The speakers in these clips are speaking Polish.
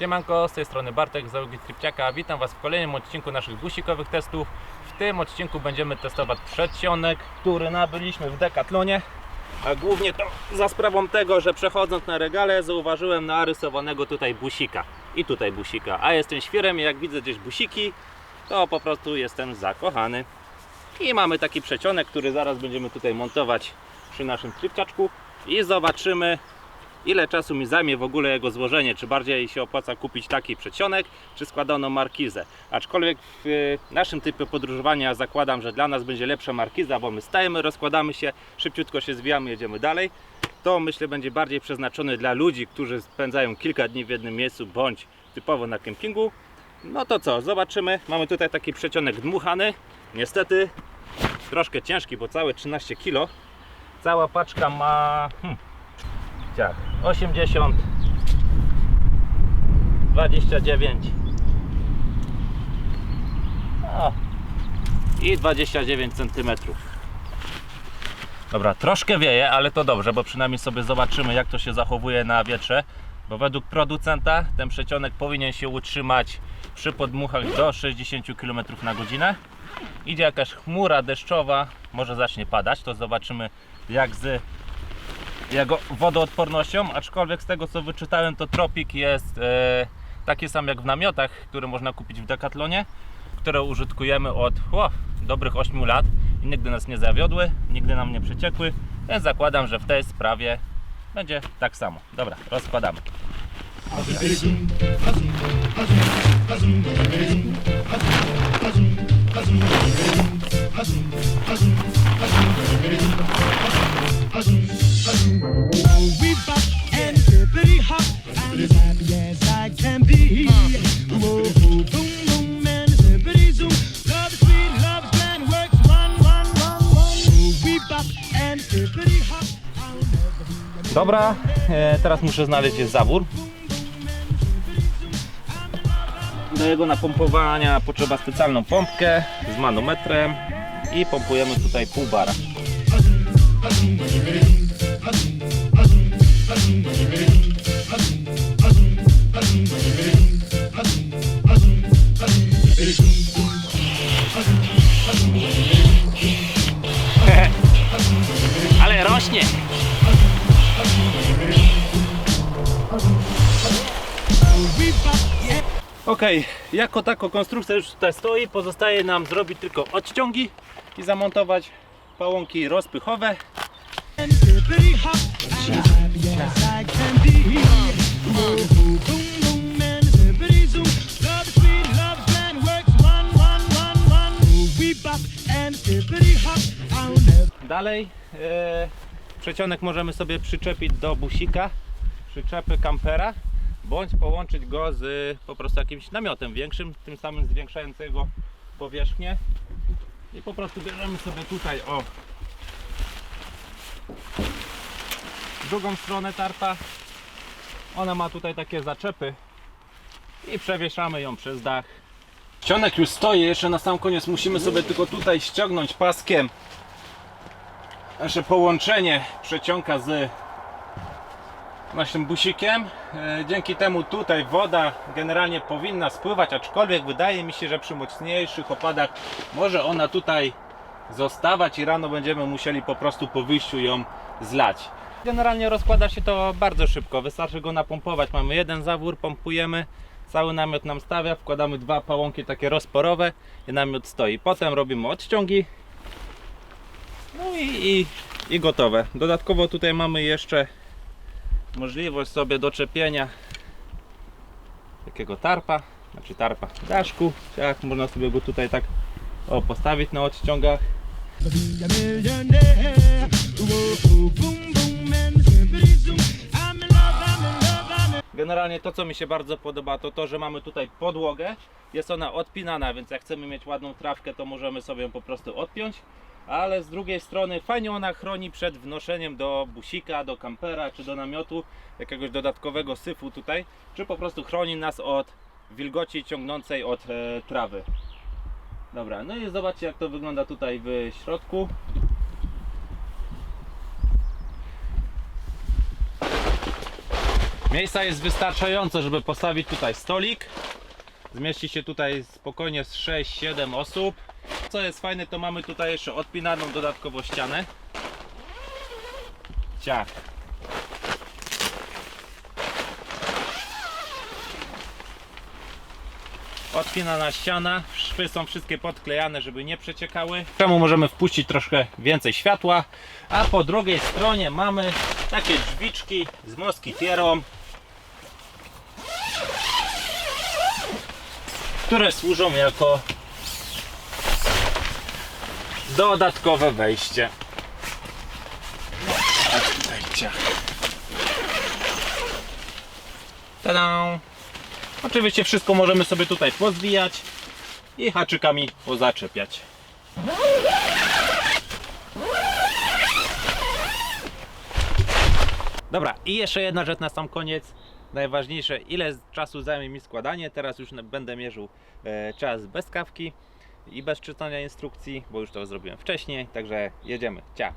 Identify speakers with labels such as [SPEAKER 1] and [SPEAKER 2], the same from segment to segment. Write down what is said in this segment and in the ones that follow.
[SPEAKER 1] Siemanko, z tej strony Bartek z załogi Tripciaka. Witam Was w kolejnym odcinku naszych busikowych testów. W tym odcinku będziemy testować przedsionek, który nabyliśmy w Decathlonie. A głównie to za sprawą tego, że przechodząc na regale zauważyłem narysowanego tutaj busika. I tutaj busika. A jestem świrem i jak widzę gdzieś busiki, to po prostu jestem zakochany. I mamy taki przedsionek, który zaraz będziemy tutaj montować przy naszym tripciaczku. I zobaczymy, ile czasu mi zajmie w ogóle jego złożenie. Czy bardziej się opłaca kupić taki przedsionek, czy składaną markizę. Aczkolwiek w naszym typie podróżowania zakładam, że dla nas będzie lepsza markiza, bo my stajemy, rozkładamy się, szybciutko się zwijamy, jedziemy dalej. To myślę będzie bardziej przeznaczone dla ludzi, którzy spędzają kilka dni w jednym miejscu, bądź typowo na kempingu. No to co, zobaczymy. Mamy tutaj taki przedsionek dmuchany. Niestety troszkę ciężki, bo całe 13 kg. Cała paczka ma 80, 29 i 29 cm. Dobra, troszkę wieje, ale to dobrze, bo przynajmniej sobie zobaczymy, jak to się zachowuje na wietrze. Bo według producenta ten przedsionek powinien się utrzymać przy podmuchach do 60 km na godzinę. Idzie jakaś chmura deszczowa, może zacznie padać, to zobaczymy jak z jego wodoodpornością, aczkolwiek z tego co wyczytałem, to Tropik jest taki sam jak w namiotach, które można kupić w Decathlonie, które użytkujemy od dobrych 8 lat i nigdy nas nie zawiodły, nigdy nam nie przeciekły, więc zakładam, że w tej sprawie będzie tak samo. Dobra, rozkładamy. Dobra, teraz muszę znaleźć zawór. Do jego napompowania potrzeba specjalną pompkę z manometrem i pompujemy tutaj pół bara. Ale rośnie! Ok, jako tako konstrukcja już tutaj stoi, pozostaje nam zrobić tylko odciągi i zamontować pałąki rozpychowe. Dalej przedsionek możemy sobie przyczepić do busika, przyczepy kampera, bądź połączyć go z po prostu jakimś namiotem większym, tym samym zwiększając jego powierzchnię. I po prostu bierzemy sobie tutaj drugą stronę tarpa. Ona ma tutaj takie zaczepy i przewieszamy ją przez dach. Przedsionek już stoi, jeszcze na sam koniec musimy sobie tylko tutaj ściągnąć paskiem nasze połączenie przedsionka z naszym busikiem. Dzięki temu tutaj woda generalnie powinna spływać, aczkolwiek wydaje mi się, że przy mocniejszych opadach może ona tutaj zostawać i rano będziemy musieli po prostu po wyjściu ją zlać. Generalnie rozkłada się to bardzo szybko, wystarczy go napompować. Mamy jeden zawór, pompujemy, cały namiot nam stawia, wkładamy dwa pałąki takie rozporowe i namiot stoi. Potem robimy odciągi, no i gotowe. Dodatkowo tutaj mamy jeszcze możliwość sobie doczepienia takiego tarpa, daszku, jak można sobie go tutaj tak postawić na odciągach. Generalnie to co mi się bardzo podoba to że mamy tutaj podłogę, jest ona odpinana, więc jak chcemy mieć ładną trawkę, to możemy sobie ją po prostu odpiąć. Ale z drugiej strony fajnie ona chroni przed wnoszeniem do busika, do kampera czy do namiotu jakiegoś dodatkowego syfu tutaj, czy po prostu chroni nas od wilgoci ciągnącej od trawy. Dobra, no i zobaczcie jak to wygląda tutaj w środku. Miejsca jest wystarczająco, żeby postawić tutaj stolik. Zmieści się tutaj spokojnie z 6-7 osób. Co jest fajne, to mamy tutaj jeszcze odpinaną dodatkowo ścianę. Ciach. Odpinana ściana, szwy są wszystkie podklejane, żeby nie przeciekały. Czemu możemy wpuścić troszkę więcej światła. A po drugiej stronie mamy takie drzwiczki z moskitierą, które służą jako dodatkowe wejście. A tutaj ciach. Tada! Oczywiście wszystko możemy sobie tutaj pozwijać i haczykami pozaczepiać. Dobra, i jeszcze jedna rzecz na sam koniec. Najważniejsze, ile czasu zajmie mi składanie. Teraz już będę mierzył czas bez kawki i bez czytania instrukcji, bo już to zrobiłem wcześniej. Także jedziemy. Ciao!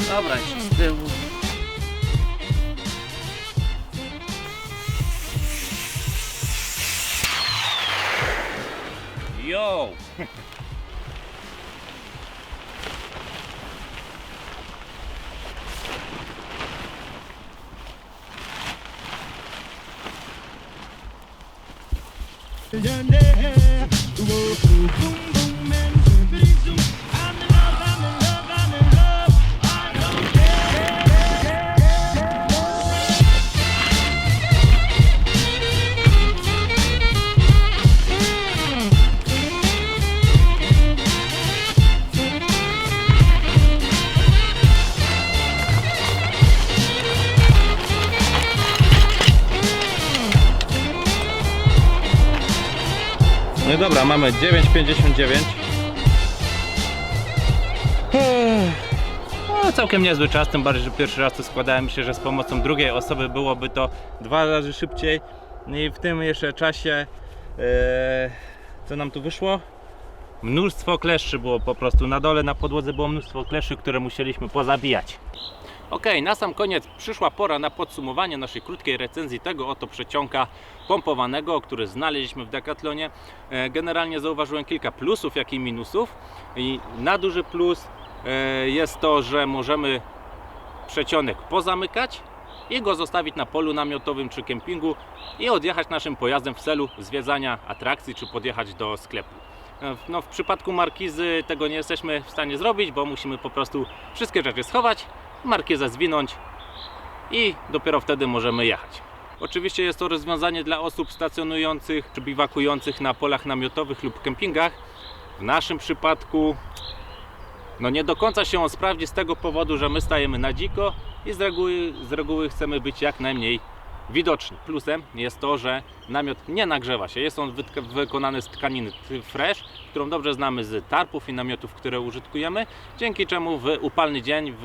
[SPEAKER 1] Dobra, jeszcze z tyłu. Yo! No i dobra, mamy 9,59. No, całkiem niezły czas, tym bardziej, że pierwszy raz to składałem. Myślę, że z pomocą drugiej osoby byłoby to 2 razy szybciej. I w tym jeszcze czasie co nam tu wyszło? Mnóstwo kleszczy było po prostu na dole, na podłodze było mnóstwo kleszczy, które musieliśmy pozabijać. Ok, na sam koniec przyszła pora na podsumowanie naszej krótkiej recenzji tego oto przeciąga pompowanego, który znaleźliśmy w Decathlonie. Generalnie zauważyłem kilka plusów, jak i minusów. I na duży plus jest to, że możemy przeciąg pozamykać i go zostawić na polu namiotowym czy kempingu i odjechać naszym pojazdem w celu zwiedzania atrakcji czy podjechać do sklepu. No, w przypadku markizy tego nie jesteśmy w stanie zrobić, bo musimy po prostu wszystkie rzeczy schować, markizę zwinąć i dopiero wtedy możemy jechać. Oczywiście jest to rozwiązanie dla osób stacjonujących czy biwakujących na polach namiotowych lub kempingach. W naszym przypadku no nie do końca się on sprawdzi z tego powodu, że my stajemy na dziko i z reguły chcemy być jak najmniej widoczni. Plusem jest to, że namiot nie nagrzewa się. Jest on wykonany z tkaniny fresh, którą dobrze znamy z tarpów i namiotów, które użytkujemy, dzięki czemu w upalny dzień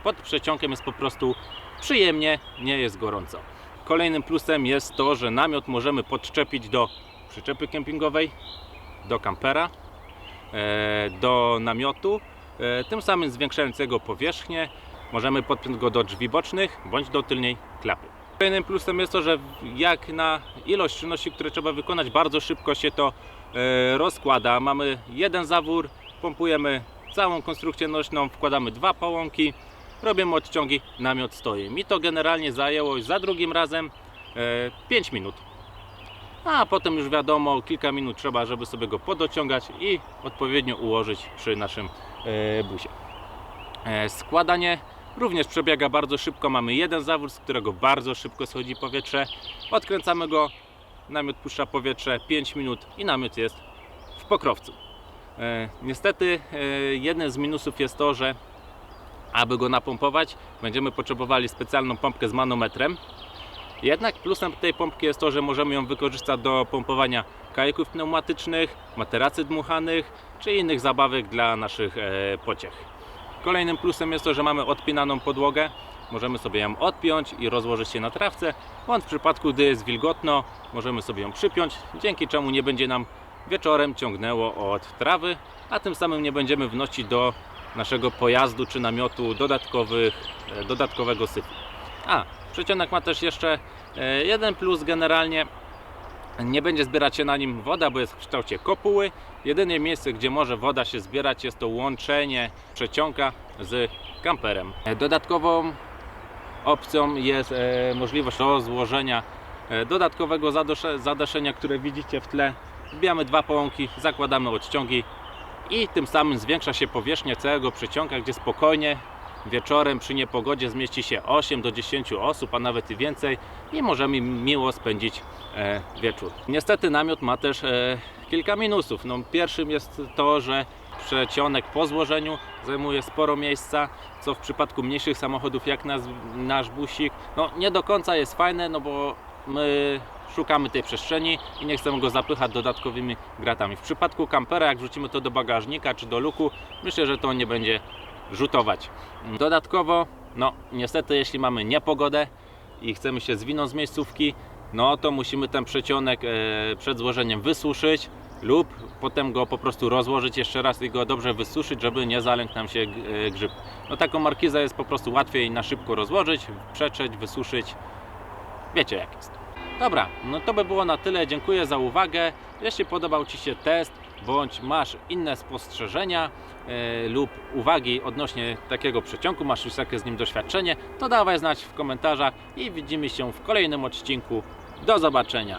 [SPEAKER 1] pod przeciągiem jest po prostu przyjemnie, nie jest gorąco. Kolejnym plusem jest to, że namiot możemy podczepić do przyczepy kempingowej, do kampera, do namiotu, tym samym zwiększając jego powierzchnię. Możemy podpiąć go do drzwi bocznych bądź do tylnej klapy. Kolejnym plusem jest to, że jak na ilość czynności, które trzeba wykonać, bardzo szybko się to rozkłada. Mamy jeden zawór, pompujemy całą konstrukcję nośną, wkładamy 2 pałąki, robimy odciągi, namiot stoi. Mi to generalnie zajęło za drugim razem 5 minut. A potem już wiadomo, kilka minut trzeba, żeby sobie go podociągać i odpowiednio ułożyć przy naszym busie. Składanie również przebiega bardzo szybko. Mamy jeden zawór, z którego bardzo szybko schodzi powietrze. Odkręcamy go, namiot puszcza powietrze, 5 minut i namiot jest w pokrowcu. Niestety jeden z minusów jest to, że aby go napompować, będziemy potrzebowali specjalną pompkę z manometrem. Jednak plusem tej pompki jest to, że możemy ją wykorzystać do pompowania kajków pneumatycznych, materacy dmuchanych czy innych zabawek dla naszych pociech. Kolejnym plusem jest to, że mamy odpinaną podłogę. Możemy sobie ją odpiąć i rozłożyć się na trawce, bądź w przypadku, gdy jest wilgotno, możemy sobie ją przypiąć, dzięki czemu nie będzie nam wieczorem ciągnęło od trawy, a tym samym nie będziemy wnosić do naszego pojazdu czy namiotu dodatkowego syfu. Przecionek ma też jeszcze jeden plus, generalnie nie będzie zbierać się na nim woda, bo jest w kształcie kopuły. Jedyne miejsce, gdzie może woda się zbierać, jest to łączenie przecionka z kamperem. Dodatkową opcją jest możliwość rozłożenia dodatkowego zadaszenia, które widzicie w tle. Wbijamy dwa połąki, zakładamy odciągi i tym samym zwiększa się powierzchnia całego przecionka, gdzie spokojnie wieczorem przy niepogodzie zmieści się 8 do 10 osób, a nawet i więcej, i możemy miło spędzić wieczór. Niestety namiot ma też kilka minusów. Pierwszym jest to, że przecionek po złożeniu zajmuje sporo miejsca, co w przypadku mniejszych samochodów jak nasz busik nie do końca jest fajne, bo my szukamy tej przestrzeni i nie chcemy go zapychać dodatkowymi gratami. W przypadku kampera, jak wrzucimy to do bagażnika czy do luku, myślę, że to nie będzie rzutować. Dodatkowo, niestety, jeśli mamy niepogodę i chcemy się zwinąć z miejscówki, to musimy ten przecionek przed złożeniem wysuszyć lub potem go po prostu rozłożyć jeszcze raz i go dobrze wysuszyć, żeby nie zalękł nam się grzyb. Taką markizę jest po prostu łatwiej na szybko rozłożyć, przetrzeć, wysuszyć. Wiecie jak jest. Dobra, to by było na tyle. Dziękuję za uwagę. Jeśli podobał Ci się test, bądź masz inne spostrzeżenia lub uwagi odnośnie takiego przecionku, masz już jakieś z nim doświadczenie, to dawaj znać w komentarzach i widzimy się w kolejnym odcinku. Do zobaczenia.